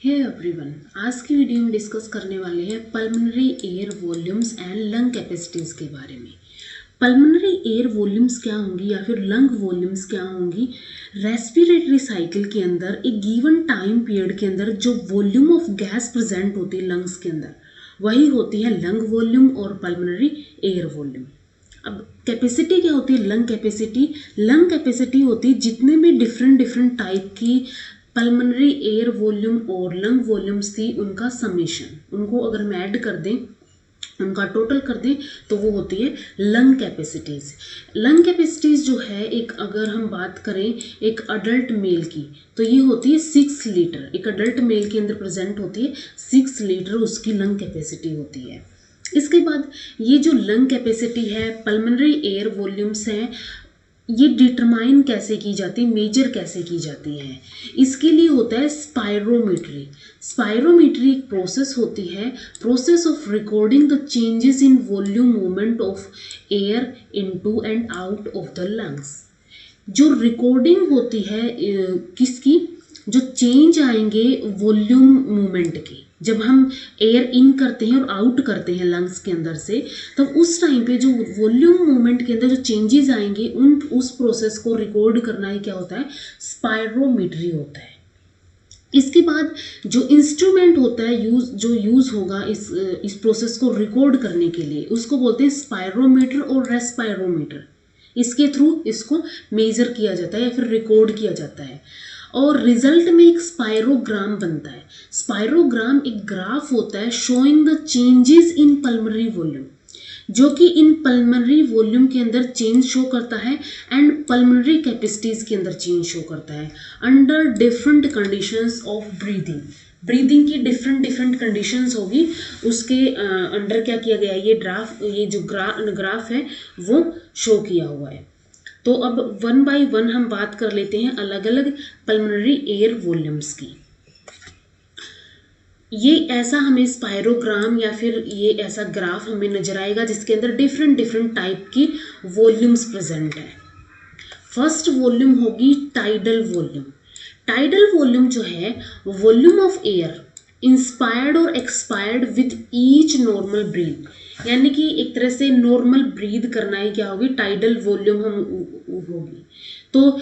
Hey everyone, आज की video में डिस्कस करने वाले हैं pulmonary air volumes and lung capacities के बारे में। पल्मोनरी एयर वॉल्यूम्स क्या होंगी या फिर लंग वॉल्यूम्स क्या होंगी? रेस्पिरेटरी साइकिल के अंदर एक गिवन टाइम पीरियड के अंदर जो वॉल्यूम ऑफ गैस प्रेजेंट होती है लंग्स के अंदर, वही होती है लंग वॉल्यूम और पल्मोनरी एयर वॉल्यूम। अब कैपेसिटी क्या होती है? Lung capacity. लंग कैपेसिटी होती है जितने भी डिफरेंट टाइप की पल्मोनरी एयर वॉल्यूम और लंग वॉल्यूम्स थी उनका समेशन, उनको अगर हम ऐड कर दें, उनका टोटल कर दें तो वो होती है लंग कैपेसिटीज़। लंग कैपेसिटीज़ जो है, एक अगर हम बात करें एक अडल्ट मेल की, तो ये होती है 6 लीटर। एक अडल्ट मेल के अंदर प्रेजेंट होती है 6 लीटर उसकी लंग कैपेसिटी होती है। इसके बाद ये जो लंग कैपेसिटी है, पल्मोनरी एयर वॉल्यूम्स हैं, ये डिटरमाइन कैसे की जाती है, मेजर कैसे की जाती है? इसके लिए होता है स्पायरोमीट्री। स्पायरोमीट्री एक प्रोसेस होती है, process of recording the changes in volume movement of air into and out of the lungs. जो रिकॉर्डिंग होती है किसकी? जो चेंज आएंगे वॉल्यूम मूवमेंट के, जब हम एयर इन करते हैं और आउट करते हैं लंग्स के अंदर से, तब उस टाइम पे जो वॉल्यूम मूवमेंट के अंदर जो चेंजेस आएंगे उस प्रोसेस को रिकॉर्ड करना ही क्या होता है? स्पायरोमीट्री होता है। इसके बाद जो इंस्ट्रूमेंट होता है यूज होगा इस प्रोसेस को रिकॉर्ड करने के लिए, उसको बोलते हैं स्पायरोमीटर और रेस्पायरोमीटर। इसके थ्रू इसको मेजर किया जाता है या फिर रिकॉर्ड किया जाता है, और रिजल्ट में एक स्पायरोग्राम बनता है। स्पायरोग्राम एक ग्राफ होता है showing the changes in pulmonary volume, जो कि इन पल्मोनरी वॉल्यूम के अंदर चेंज शो करता है एंड पल्मोनरी कैपेसिटीज के अंदर चेंज शो करता है under different conditions of breathing. Breathing की डिफरेंट कंडीशंस होगी, उसके अंडर क्या किया गया है? ये जो ग्राफ है वो शो किया हुआ है। तो अब 1 बाय 1 हम बात कर लेते हैं अलग अलग पल्मोनरी एयर वॉल्यूम्स की। ये ऐसा हमें स्पायरोग्राम या फिर ये ऐसा ग्राफ हमें नजर आएगा जिसके अंदर डिफरेंट टाइप की वॉल्यूम्स प्रेजेंट है। फर्स्ट वॉल्यूम होगी टाइडल वॉल्यूम। टाइडल वॉल्यूम जो है, वॉल्यूम ऑफ एयर इंस्पायर्ड और expired with each normal breathe, यानी कि एक तरह से नॉर्मल ब्रीद करना ही क्या होगी? टाइडल वॉल्यूम हम होगी। तो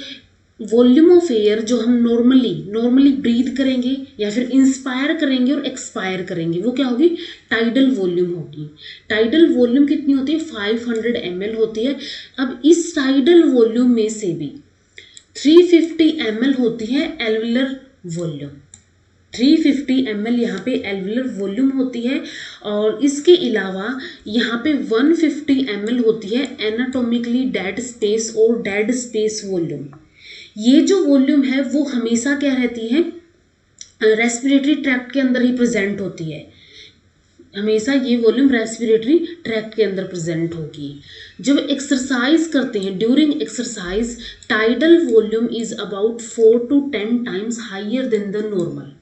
वॉल्यूम ऑफ एयर जो हम नॉर्मली ब्रीद करेंगे या फिर इंस्पायर करेंगे और एक्सपायर करेंगे, वो क्या होगी? टाइडल वॉल्यूम होगी। टाइडल वॉल्यूम कितनी होती है? 500 ml होती है। अब इस टाइडल वॉल्यूम में से भी 350 ml होती है एल्विलर वॉल्यूम। 350 ml यहाँ पे एल्विलर वॉल्यूम होती है, और इसके अलावा यहाँ पे 150 ml होती है एनाटॉमिकली डेड स्पेस और डेड स्पेस वॉल्यूम। ये जो वॉल्यूम है वो हमेशा क्या रहती है? रेस्पिरेटरी ट्रैक्ट के अंदर ही प्रेजेंट होती है। हमेशा ये वॉल्यूम रेस्पिरेटरी ट्रैक्ट के अंदर प्रेजेंट होगी। जब एक्सरसाइज करते हैं, during exercise, tidal volume is about 4 to 10 times higher than the normal.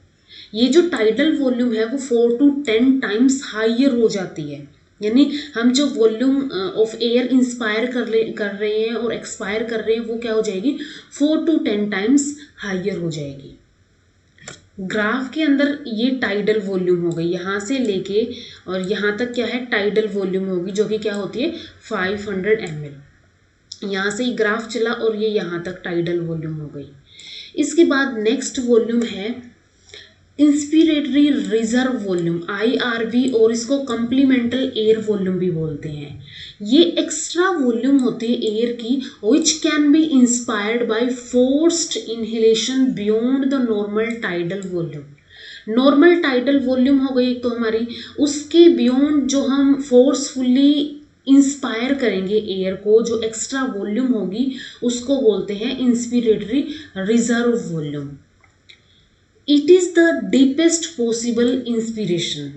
ये जो टाइडल वॉल्यूम है वो 4 to 10 टाइम्स हाइयर हो जाती है, यानी हम जो वॉल्यूम ऑफ एयर इंस्पायर कर रहे हैं और एक्सपायर कर रहे हैं वो क्या हो जाएगी? 4 to 10 टाइम्स हाइयर हो जाएगी। ग्राफ के अंदर ये टाइडल वॉल्यूम हो गई, यहाँ से लेके और यहाँ तक क्या है? टाइडल वॉल्यूम होगी, जो कि क्या होती है? 500 ml। यहाँ से ही ग्राफ चला और ये यहाँ तक टाइडल वॉल्यूम हो गई। इसके बाद नेक्स्ट वॉल्यूम है इंस्पिरेटरी रिजर्व वॉल्यूम, IRV, और इसको कंप्लीमेंटल एयर वॉल्यूम भी बोलते हैं। ये एक्स्ट्रा वॉल्यूम होती है एयर की, विच can be inspired by forced inhalation beyond the normal tidal volume. Normal tidal volume हो गई तो हमारी, उसके बियॉन्ड जो हम फोर्सफुली इंस्पायर करेंगे एयर को, जो एक्स्ट्रा वॉल्यूम होगी, उसको बोलते हैं inspiratory reserve volume. It is the deepest possible inspiration.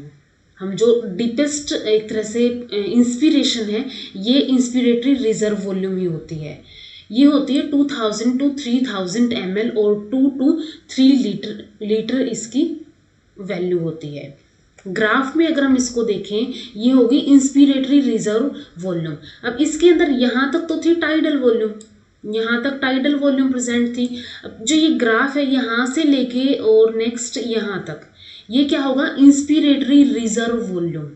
हम जो डीपेस्ट एक तरह से इंस्पिरेशन है, ये इंस्पिरेटरी रिजर्व वॉल्यूम ही होती है। ये होती है 2000 to 3000 ml और 2 to 3 लीटर इसकी वैल्यू होती है। ग्राफ में अगर हम इसको देखें, ये होगी इंस्पिरेटरी रिजर्व वॉल्यूम। अब इसके अंदर यहाँ तक तो थी टाइडल वॉल्यूम, यहाँ तक टाइडल वॉल्यूम प्रेजेंट थी। अब जो ये ग्राफ है यहाँ से लेके और नेक्स्ट यहाँ तक, ये क्या होगा, inspiratory reserve volume.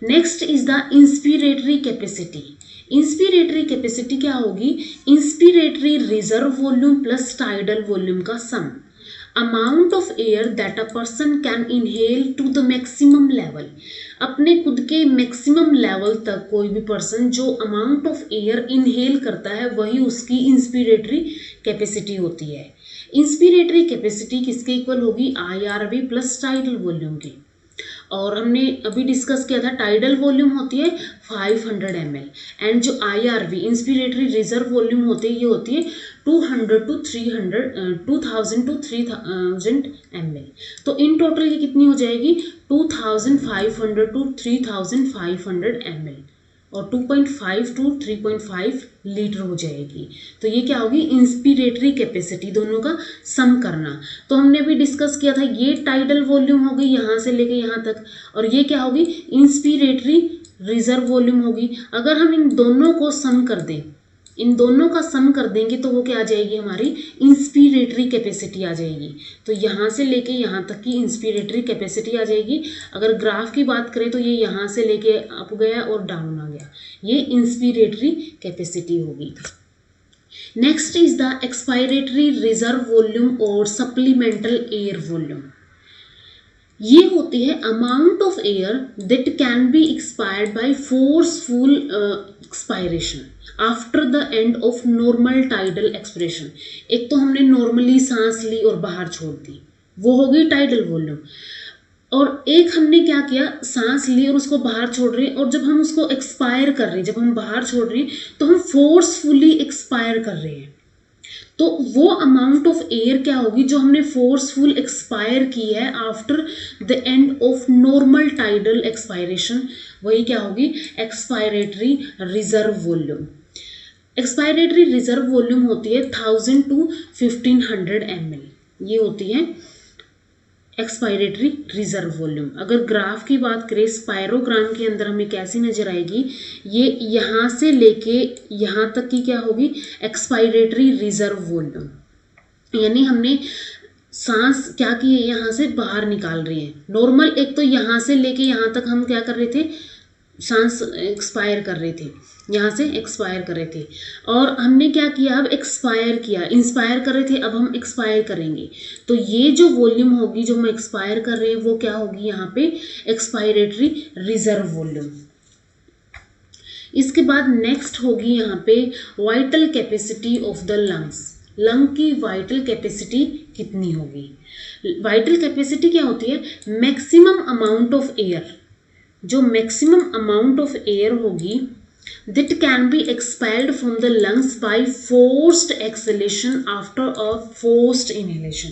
Next is the inspiratory capacity. Inspiratory capacity क्या होगी, inspiratory reserve volume plus tidal volume का sum. Amount of air that a person can inhale to the maximum level. अपने खुद के मैक्सिमम लेवल तक कोई भी person जो अमाउंट ऑफ एयर इनहेल करता है वही उसकी इंस्पिरेटरी कैपेसिटी होती है। इंस्पिरेटरी कैपेसिटी किसके इक्वल होगी, IRV प्लस टाइडल वॉल्यूम की। और हमने अभी डिस्कस किया था टाइडल वॉल्यूम होती है 500 ml एंड जो IRV इंस्पिरेटरी रिजर्व वॉल्यूम होती है ये होती है 2000 to 3000 ml। तो इन टोटल ये कितनी हो जाएगी, 2500 to 3500 ml और 2.5 to 3.5 लीटर हो जाएगी। तो ये क्या होगी, इंस्पिरेटरी कैपेसिटी, दोनों का सम करना। तो हमने अभी डिस्कस किया था ये टाइडल वॉल्यूम होगी यहाँ से लेके यहाँ तक, और ये क्या होगी, इंस्पिरेटरी रिजर्व वॉल्यूम होगी। अगर हम इन दोनों को सम कर दें, इन दोनों का सम कर देंगे तो वो क्या आ जाएगी, हमारी इंस्पिरेटरी कैपेसिटी आ जाएगी। तो यहाँ से लेके यहाँ तक की इंस्पिरेटरी कैपेसिटी आ जाएगी। अगर ग्राफ की बात करें तो ये यहाँ से लेके अप गया और डाउन आ गया, ये इंस्पिरेटरी कैपेसिटी होगी। Next is the expiratory reserve volume और सप्लीमेंटल एयर वॉल्यूम। ये होती है amount of air that can be expired by forceful expiration after the end of normal tidal expiration. एक तो हमने नॉर्मली सांस ली और बाहर छोड़ दी, वो होगी टाइडल वॉल्यूम। और एक हमने क्या किया, सांस ली और उसको बाहर छोड़ रहे हैं, और जब हम उसको एक्सपायर कर रहे हैं, जब हम बाहर छोड़ रहे हैं तो हम फोर्सफुली एक्सपायर कर रहे हैं। तो वो अमाउंट ऑफ एयर क्या होगी जो हमने फोर्सफुल एक्सपायर की है after the end of normal tidal expiration, वही क्या होगी, expiratory reserve volume. Expiratory reserve volume होती है 1000 to 1500 ml, ये होती है एक्सपायरेटरी रिजर्व वॉल्यूम। अगर ग्राफ की बात करें स्पायरोग्राम के अंदर हमें कैसी नजर आएगी, ये यहाँ से लेके यहाँ तक की क्या होगी, एक्सपायरेटरी रिजर्व वॉल्यूम। यानी हमने सांस क्या की है, यहाँ से बाहर निकाल रही है नॉर्मल। एक तो यहाँ से लेके यहाँ तक हम क्या कर रहे थे, सांस एक्सपायर कर रहे थे, यहाँ से एक्सपायर कर रहे थे, और हमने क्या किया, अब एक्सपायर किया, इंस्पायर कर रहे थे, अब हम एक्सपायर करेंगे। तो ये जो वॉल्यूम होगी जो हम एक्सपायर कर रहे हैं वो क्या होगी, यहाँ पे एक्सपायरेटरी रिजर्व वॉल्यूम। इसके बाद नेक्स्ट होगी यहाँ पे vital capacity of the lungs. Lung की वाइटल कैपेसिटी कितनी होगी। वाइटल कैपेसिटी क्या होती है, मैक्सिमम अमाउंट ऑफ एयर, जो मैक्सिमम अमाउंट ऑफ एयर होगी that can be expelled from the lungs by forced exhalation after a forced inhalation।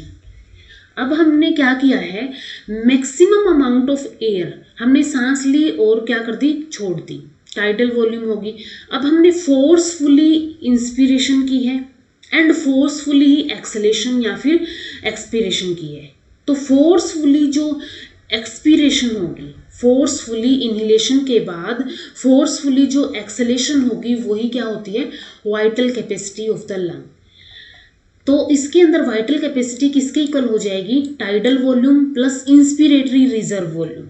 अब हमने क्या किया है, मैक्सिमम अमाउंट ऑफ एयर हमने सांस ली और क्या कर दी, छोड़ दी, टाइडल वॉल्यूम होगी। अब हमने फोर्सफुली इंस्पिरेशन की है एंड फोर्सफुली एक्सलेशन या फिर एक्सपिरेशन की है। तो फोर्सफुली जो एक्सपिरेशन होगी, फोर्सफुली इनहेलेशन के बाद फोर्सफुली जो एक्सलेशन होगी वही क्या होती है, vital capacity of the lung. तो इसके अंदर वाइटल कैपेसिटी किसके इक्वल हो जाएगी, tidal volume plus inspiratory reserve volume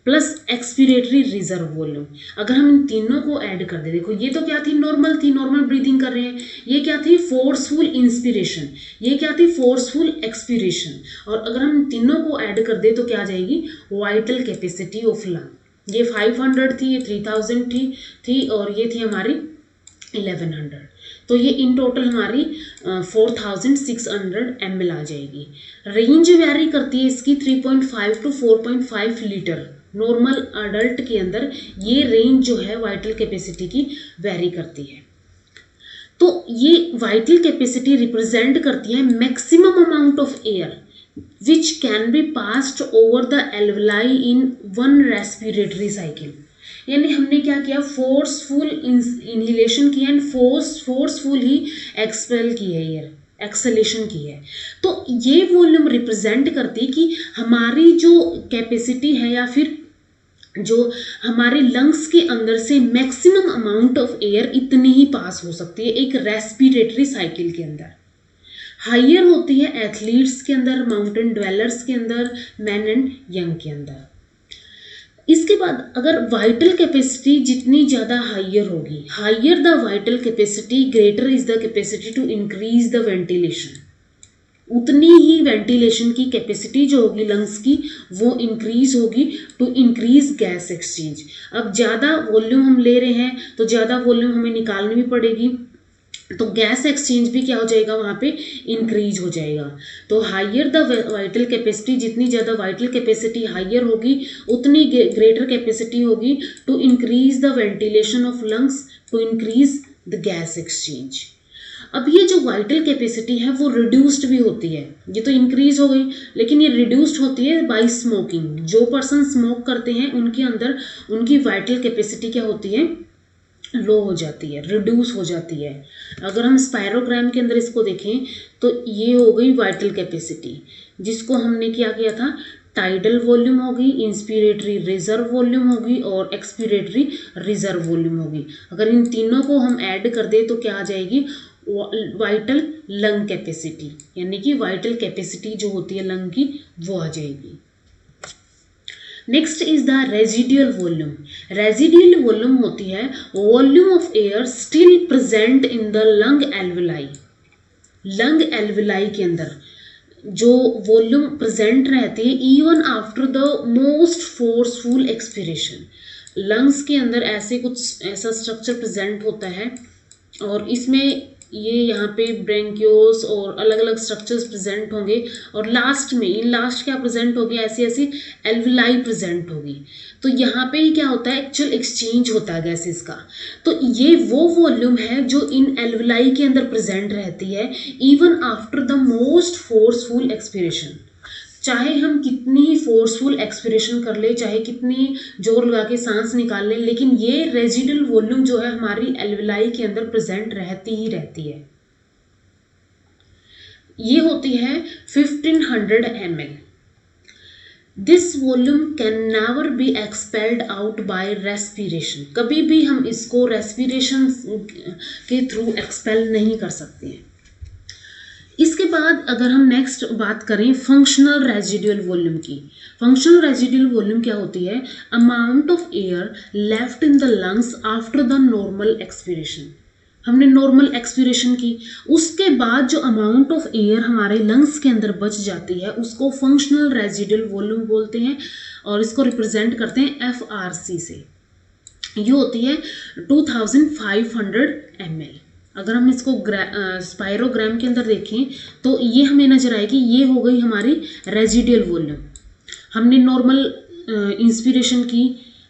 plus expiratory reserve volume. अगर हम इन तीनों को ऐड कर दे, देखो ये तो क्या थी, नॉर्मल थी, नॉर्मल ब्रीदिंग कर रहे हैं, ये क्या थी, फोर्सफुल इंस्पिरेशन, ये क्या थी, फोर्सफुल एक्सपिरेशन। और अगर हम तीनों को ऐड कर दे तो क्या आ जाएगी, वाइटल कैपेसिटी ऑफ लंग। ये 500 थी, ये 3000 थी और ये थी हमारी 1100। तो ये इन टोटल हमारी 4600 ml आ जाएगी। रेंज वेरी करती है इसकी 3.5 to 4.5 लीटर। नॉर्मल अडल्ट के अंदर ये रेंज जो है वाइटल कैपेसिटी की वेरी करती है। तो ये वाइटल कैपेसिटी रिप्रेजेंट करती है maximum amount of air which can be passed over the alveoli in one respiratory cycle. यानी हमने क्या किया, फोर्सफुल इनहेलेशन किया एंड फोर्सफुल ही एक्सपेल की है, एयर एक्सलेशन की है। तो ये वॉल्यूम रिप्रेजेंट करती कि हमारी जो कैपेसिटी है या फिर जो हमारे लंग्स के अंदर से मैक्सिमम अमाउंट ऑफ एयर इतनी ही पास हो सकती है एक रेस्पिरेटरी साइकिल के अंदर। हायर होती है एथलीट्स के अंदर, माउंटेन ड्वेलर्स के अंदर, मैन एंड यंग के अंदर। इसके बाद अगर वाइटल कैपेसिटी जितनी ज़्यादा हायर होगी, higher the vital capacity greater is the capacity to increase the ventilation, उतनी ही वेंटिलेशन की कैपेसिटी जो होगी लंग्स की वो इंक्रीज होगी टू इंक्रीज गैस एक्सचेंज। अब ज़्यादा वॉल्यूम हम ले रहे हैं तो ज़्यादा वॉल्यूम हमें निकालनी भी पड़ेगी, तो गैस एक्सचेंज भी क्या हो जाएगा वहाँ पे इंक्रीज हो जाएगा। तो हायर द वाइटल कैपेसिटी, जितनी ज़्यादा वाइटल कैपेसिटी हायर होगी उतनी ग्रेटर कैपेसिटी होगी to increase the ventilation of lungs, to increase the gas exchange. अब ये जो वाइटल कैपेसिटी है वो रिड्यूस्ड भी होती है, ये तो इंक्रीज हो गई लेकिन ये रिड्यूस्ड होती है बाय स्मोकिंग। जो पर्सन स्मोक करते हैं उनके अंदर उनकी वाइटल कैपेसिटी क्या होती है, लो हो जाती है, रिड्यूस हो जाती है। अगर हम स्पायरोग्राम के अंदर इसको देखें तो ये हो गई वाइटल कैपेसिटी, जिसको हमने क्या किया था, टाइडल वॉल्यूम होगी, इंस्पिरेटरी रिजर्व वॉल्यूम होगी और एक्सपिरेटरी रिजर्व वॉल्यूम होगी। अगर इन तीनों को हम ऐड कर दें तो क्या आ जाएगी, वाइटल लंग कैपेसिटी, यानी कि वाइटल कैपेसिटी जो होती है लंग की वो आ जाएगी। Next is the residual volume. Residual volume होती है volume of air still present in the lung alveoli. Lung alveoli के अंदर जो वॉल्यूम प्रेजेंट रहती है even after the most forceful expiration. Lungs के अंदर ऐसे कुछ ऐसा स्ट्रक्चर प्रेजेंट होता है और इसमें ये यहाँ पे ब्रेंक्योस और अलग अलग स्ट्रक्चर्स प्रेजेंट होंगे और लास्ट में इन लास्ट क्या प्रेजेंट होगी, ऐसी ऐसी एल्वेलाई प्रेजेंट होगी। तो यहाँ पे ही क्या होता है, एक्चुअल एक्सचेंज होता है गैसेस का। तो ये वो वॉल्यूम है जो इन एल्वेलाई के अंदर प्रेजेंट रहती है even after the most forceful expiration. चाहे हम कितनी ही फोर्सफुल एक्सपिरेशन कर ले, चाहे कितनी जोर लगा के सांस निकाल लें, लेकिन ये रेजिडुअल वॉल्यूम जो है हमारी एल्वेलाई के अंदर प्रेजेंट रहती ही रहती है। ये होती है 1500 ml। This volume can never be expelled out by respiration. कभी भी हम इसको रेस्पिरेशन के थ्रू एक्सपेल नहीं कर सकते हैं। इसके बाद अगर हम नेक्स्ट बात करें फंक्शनल रेजिडुअल वॉल्यूम की। फंक्शनल रेजिडुअल वॉल्यूम क्या होती है, amount of air left in the lungs after the normal expiration. हमने नॉर्मल एक्सपिरेशन की, उसके बाद जो अमाउंट ऑफ एयर हमारे लंग्स के अंदर बच जाती है उसको फंक्शनल रेजिडुअल वॉल्यूम बोलते हैं और इसको रिप्रेजेंट करते हैं FRC से। ये होती है 2500 ml। अगर हम इसको स्पायरोग्राम के अंदर देखें तो ये हमें नजर आएगी, ये हो गई हमारी रेजिडुअल वॉल्यूम। हमने नॉर्मल इंस्पिरेशन की,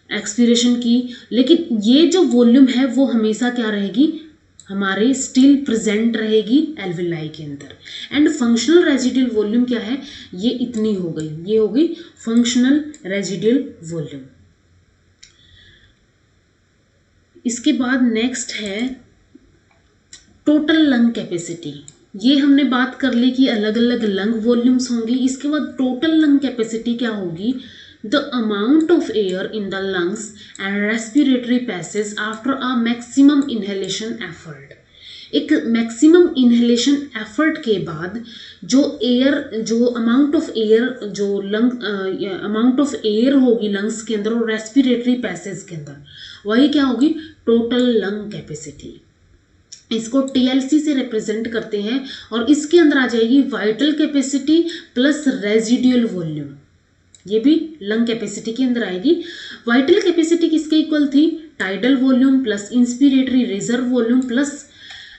एक्सपिरेशन की, लेकिन ये जो वॉल्यूम है वो हमेशा क्या रहेगी, हमारे स्टिल प्रेजेंट रहेगी एल्वेलाई के अंदर। एंड फंक्शनल रेजिडुअल वॉल्यूम क्या है, ये इतनी हो गई, ये हो गई फंक्शनल रेजिडुअल वॉल्यूम। इसके बाद नेक्स्ट है टोटल लंग कैपेसिटी। ये हमने बात कर ली कि अलग अलग लंग वॉल्यूम्स होंगी। इसके बाद टोटल लंग कैपेसिटी क्या होगी, the amount of air in the lungs and respiratory passage after a maximum inhalation effort. एक मैक्सिमम इनहेलेशन एफर्ट के बाद जो एयर, जो अमाउंट ऑफ एयर, जो लंग अमाउंट ऑफ एयर होगी लंग्स के अंदर और रेस्पिरेटरी पैसेज के अंदर, वही क्या होगी, टोटल लंग कैपेसिटी। इसको TLC से रिप्रेजेंट करते हैं और इसके अंदर आ जाएगी vital capacity plus residual volume. ये भी लंग कैपेसिटी के अंदर आएगी। वाइटल कैपेसिटी किसके इक्वल थी, tidal volume plus inspiratory reserve volume plus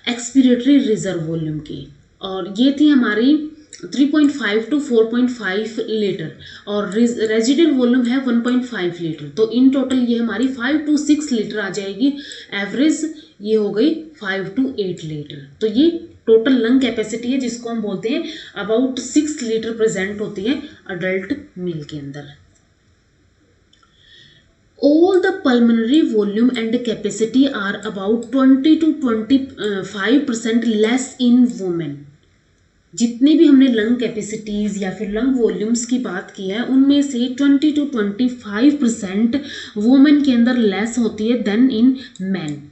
expiratory reserve volume की, और ये थी हमारी 3.5 to 4.5 लीटर और रेजिडुअल वॉल्यूम है 1.5 लीटर। तो इन टोटल ये हमारी 5 to 6 लीटर आ जाएगी। एवरेज ये हो गई 5 to 8 लीटर। तो ये टोटल लंग कैपेसिटी है जिसको हम बोलते हैं अबाउट 6 लीटर प्रेजेंट होती है अडल्ट मेल के अंदर। All the pulmonary volume and capacity are about 20 to 25% less in women. जितनी भी हमने लंग कैपेसिटीज़ या फिर लंग वॉल्यूम्स की बात की है उनमें से 20 to 25% वुमेन के अंदर लेस होती है than in man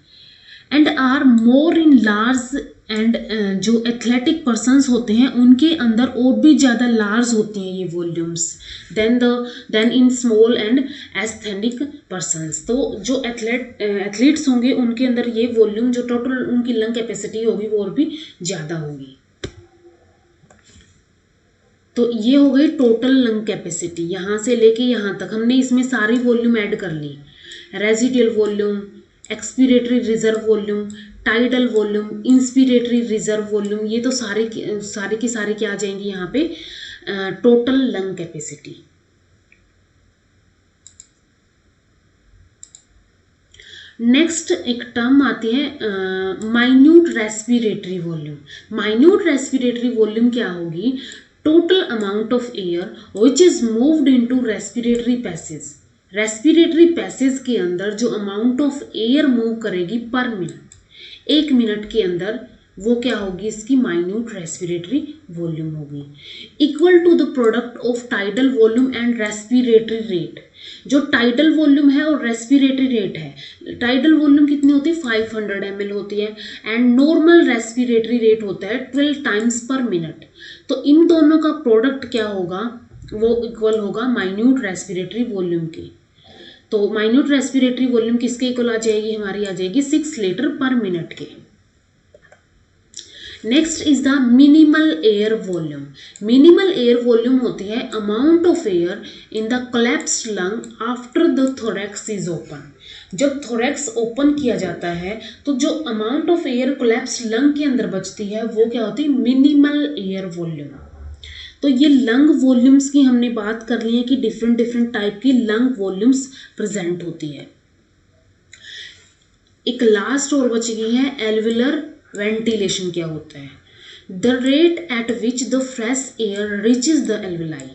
and are more in large and जो एथलेटिक पर्सन्स होते हैं उनके अंदर और भी ज़्यादा लार्ज होती हैं ये volumes than in small and aesthetic persons. तो जो एथलीट्स होंगे उनके अंदर ये वॉल्यूम जो टोटल उनकी लंग कैपेसिटी होगी वो और भी ज़्यादा होगी। तो ये हो गई टोटल लंग कैपेसिटी, यहाँ से लेके यहाँ तक हमने इसमें सारी वॉल्यूम ऐड कर ली। Residual volume, expiratory reserve volume, tidal volume, inspiratory reserve volume, ये तो सारी की सारी क्या आ जाएंगी यहाँ पे टोटल लंग कैपेसिटी। नेक्स्ट एक टर्म आती है minute respiratory volume. Minute respiratory volume क्या होगी? Total amount of air which is moved into respiratory passage. Respiratory passage के अंदर जो अमाउंट ऑफ एयर मूव करेगी पर मिनट, 1 मिनट के अंदर, वो क्या होगी? इसकी माइन्यूट रेस्पिरेटरी वॉल्यूम होगी। Equal to the product of tidal volume and respiratory rate. जो टाइडल वॉल्यूम है और रेस्पिरेटरी रेट है, टाइडल वॉल्यूम कितनी होती है? 500 ml होती है एंड नॉर्मल रेस्पिरेटरी रेट होता है 12 टाइम्स पर मिनट। तो इन दोनों का प्रोडक्ट क्या होगा? वो इक्वल होगा माइन्यूट रेस्पिरेटरी वॉल्यूम के। तो माइन्यूट रेस्पिरेटरी वॉल्यूम किसके इक्वल आ जाएगी? हमारी आ जाएगी 6 लीटर पर मिनट के। Next is the minimal air volume. Minimal air volume होती है amount of air in the collapsed lung after the thorax is open. जब थोरैक्स ओपन किया जाता है तो जो amount of air collapsed lung के अंदर बचती है वो क्या होती है? Minimal air volume. तो ये लंग वॉल्यूम्स की हमने बात कर ली है कि डिफरेंट डिफरेंट टाइप की लंग वॉल्यूम्स प्रेजेंट होती है। एक लास्ट और बच गई है एल्विलर वेंटिलेशन। क्या होता है? The rate at which the fresh air reaches the alveoli.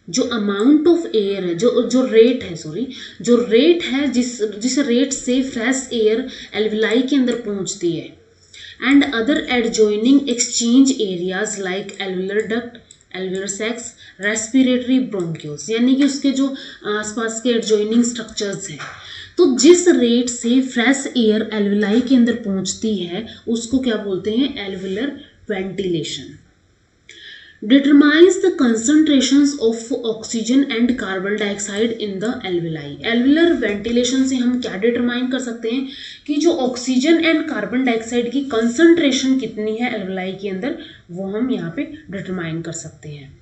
जो अमाउंट ऑफ एयर है, जो रेट है जिस रेट से फ्रेश एयर एल्विलाई के अंदर पहुंचती है and other adjoining exchange areas like alveolar duct, alveolar sacs, respiratory bronchioles, यानी कि उसके जो आसपास के एडजॉइनिंग स्ट्रक्चर्स हैं। तो जिस रेट से फ्रेश एयर एल्विलाई के अंदर पहुंचती है उसको क्या बोलते हैं? Alveolar ventilation. Determines the concentrations of oxygen and carbon dioxide in the alveoli. Alveolar ventilation से हम क्या डिटरमाइन कर सकते हैं कि जो ऑक्सीजन एंड कार्बन डाइऑक्साइड की कंसंट्रेशन कितनी है एल्विलाई के अंदर, वो हम यहाँ पे डिटरमाइन कर सकते हैं।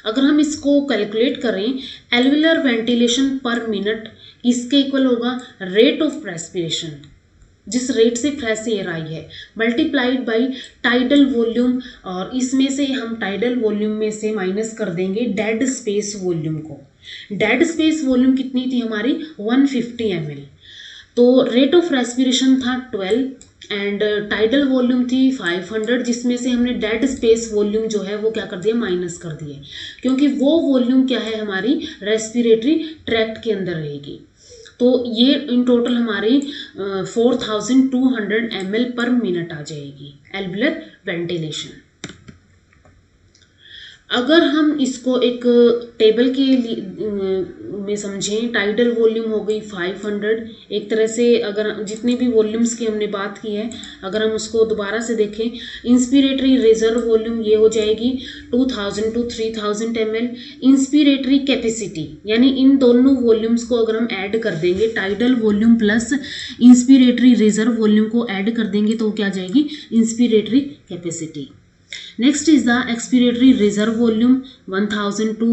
अगर हम इसको कैलकुलेट करें, एल्विलर वेंटिलेशन पर मिनट इसके इक्वल होगा रेट ऑफ रेस्पिरेशन, जिस रेट से फ्रेश एयर आई है, मल्टीप्लाइड बाय टाइडल वॉल्यूम, और इसमें से हम टाइडल वॉल्यूम में से माइनस कर देंगे डेड स्पेस वॉल्यूम को। डेड स्पेस वॉल्यूम कितनी थी हमारी? 150 ml। तो रेट ऑफ रेस्पिरेशन था 12 एंड टाइडल वॉल्यूम थी 500, जिसमें से हमने डेड स्पेस वॉल्यूम जो है वो क्या कर दिया? माइनस कर दिए, क्योंकि वो वॉल्यूम क्या है? हमारी रेस्पिरेटरी ट्रैक्ट के अंदर रहेगी। तो ये इन टोटल हमारी 4200 ml पर मिनट आ जाएगी एल्विलर वेंटिलेशन। अगर हम इसको एक टेबल के में समझें, टाइडल वॉल्यूम हो गई 500। एक तरह से अगर जितनी भी वॉल्यूम्स की हमने बात की है, अगर हम उसको दोबारा से देखें, इंस्पिरेटरी रिजर्व वॉल्यूम ये हो जाएगी 2000 to 3000 ml। इंस्पिरेटरी कैपेसिटी, यानी इन दोनों वॉल्यूम्स को अगर हम ऐड कर देंगे, tidal volume plus inspiratory reserve volume को ऐड कर देंगे तो क्या जाएगी? Inspiratory capacity. Next is the expiratory reserve volume 1000 to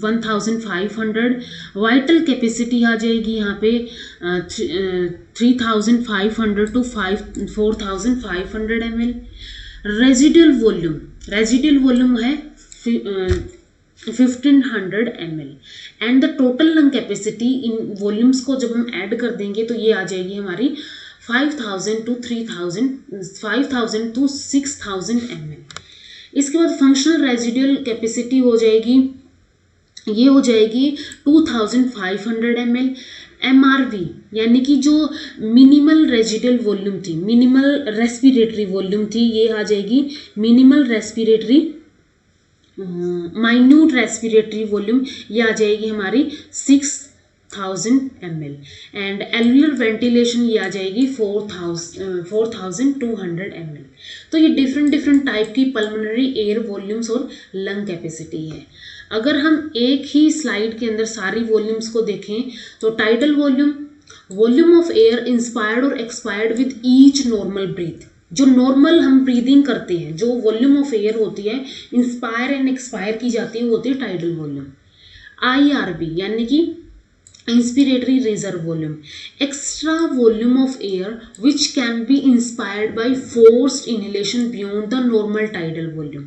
1500। Vital capacity आ जाएगी यहाँ पे 3500 to 4500 ml। रेजिडुअल वॉल्यूम है 1500 ml and the total lung capacity in volumes को जब हम ऐड कर देंगे तो ये आ जाएगी हमारी 5000 to 6000 ml। इसके बाद फंक्शनल रेजिडुअल कैपेसिटी हो जाएगी, ये हो जाएगी 2500 ml MRV यानी कि जो मिनिमल रेजिडल वॉल्यूम थी, मिनिमल रेस्पिरेटरी वॉल्यूम थी, ये आ जाएगी minimal respiratory minute respiratory volume, ये आ जाएगी हमारी 6000 ml एंड एलुलर वेंटिलेशन ये आ जाएगी 4200 ml। तो ये डिफरेंट टाइप की पल्मोनरी एयर वॉल्यूम्स और लंग कैपेसिटी है। अगर हम एक ही स्लाइड के अंदर सारी वॉल्यूम्स को देखें तो tidal volume, volume of air inspired और expired with each normal breath, जो नॉर्मल हम ब्रीदिंग करते हैं, जो वॉल्यूम ऑफ एयर होती है इंस्पायर एंड एक्सपायर की जाती है, वो होती है टाइडल वॉल्यूम। IRV यानी कि inspiratory reserve volume, extra volume of air which can be inspired by forced inhalation beyond the normal tidal volume.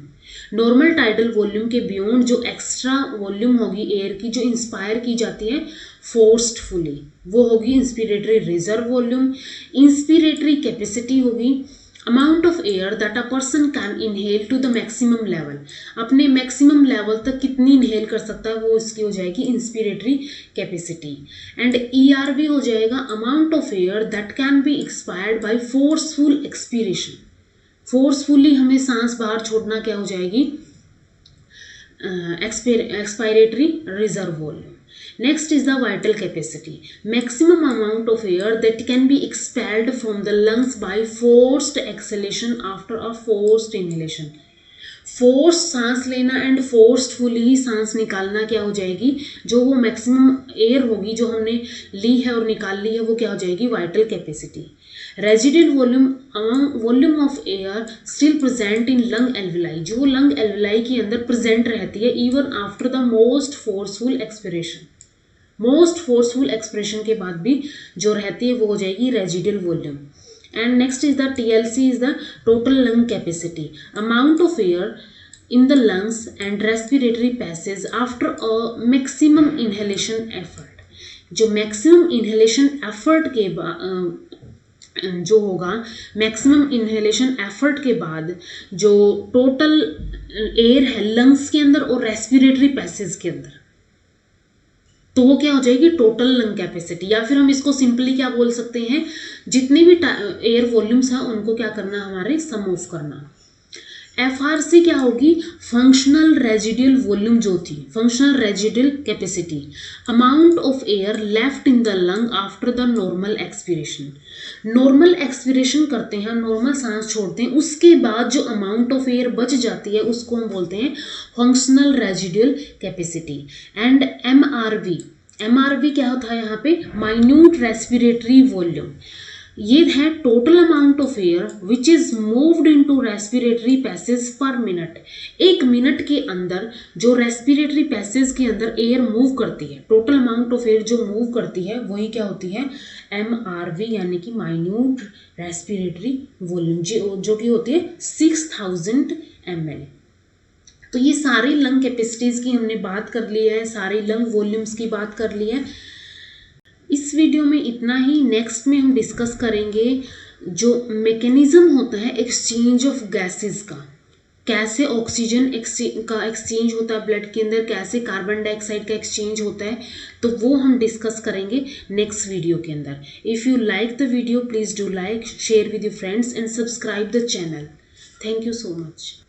Normal tidal volume के बियॉन्ड जो एक्स्ट्रा वॉल्यूम होगी एयर की, जो इंस्पायर की जाती है फोर्सफुली, वो होगी inspiratory reserve volume. Inspiratory capacity होगी amount of air that a person can inhale to the maximum level, अपने मैक्सिमम लेवल तक कितनी इनहेल कर सकता है, वो इसकी हो जाएगी इंस्पिरेटरी कैपेसिटी। एंड ERV हो जाएगा amount of air that can be expired by forceful expiration, forcefully हमें सांस बाहर छोड़ना क्या हो जाएगी, expiratory reserve volume. Next is the vital capacity, maximum amount of air that can be expelled from the lungs by forced exhalation after a forced inhalation। Force सांस लेना and forcefully सांस निकालना क्या हो जाएगी, जो वो मैक्सिमम एयर होगी जो हमने ली है और निकाल ली है, वो क्या हो जाएगी vital capacity. Residual volume, volume of air still present in lung alveoli, जो लंग एल्विलाई के अंदर प्रेजेंट रहती है even after the most forceful expiration, most forceful expression के बाद भी जो रहती है वो हो जाएगी residual volume. And next is the TLC is the total lung capacity, amount of air in the lungs and respiratory passage after a maximum inhalation effort. जो मैक्सिमम इनहेलेशन एफर्ट के बाद जो होगा, मैक्सिमम इनहेलेशन एफर्ट के बाद जो total air है lungs के अंदर और रेस्पिरेटरी पैसेज के अंदर, तो वो क्या हो जाएगी टोटल लंग कैपेसिटी। या फिर हम इसको सिंपली क्या बोल सकते हैं, जितने भी एयर वॉल्यूम्स हैं उनको क्या करना, हमारे सम ऑफ करना। FRC क्या होगी, फंक्शनल रेजिडुअल वॉल्यूम जो थी, functional residual capacity, amount of air left in the lung after the normal expiration. Normal expiration करते हैं, नॉर्मल सांस छोड़ते हैं, उसके बाद जो अमाउंट ऑफ एयर बच जाती है उसको हम बोलते हैं functional residual capacity. And MRV क्या होता है यहाँ पे, माइन्यूट रेस्पिरेटरी वॉल्यूम, ये है total amount of air which is moved into respiratory passage पर मिनट। एक मिनट के अंदर जो रेस्पिरेटरी पैसेज के अंदर एयर मूव करती है, टोटल अमाउंट ऑफ एयर जो मूव करती है वही क्या होती है MRV यानी कि माइन्यूट रेस्पिरेटरी वॉल्यूम, जो कि होती है 6000 ml। तो ये सारी लंग कैपेसिटीज की हमने बात कर ली है, सारी लंग वॉल्यूम्स की बात कर ली है। इस वीडियो में इतना ही। नेक्स्ट में हम डिस्कस करेंगे जो मैकेनिज्म होता है एक्सचेंज ऑफ गैसेस का, कैसे ऑक्सीजन का एक्सचेंज होता है ब्लड के अंदर, कैसे कार्बन डाइऑक्साइड का एक्सचेंज होता है, तो वो हम डिस्कस करेंगे नेक्स्ट वीडियो के अंदर। If you like the video please do like, share with your friends and subscribe the channel. Thank you so much.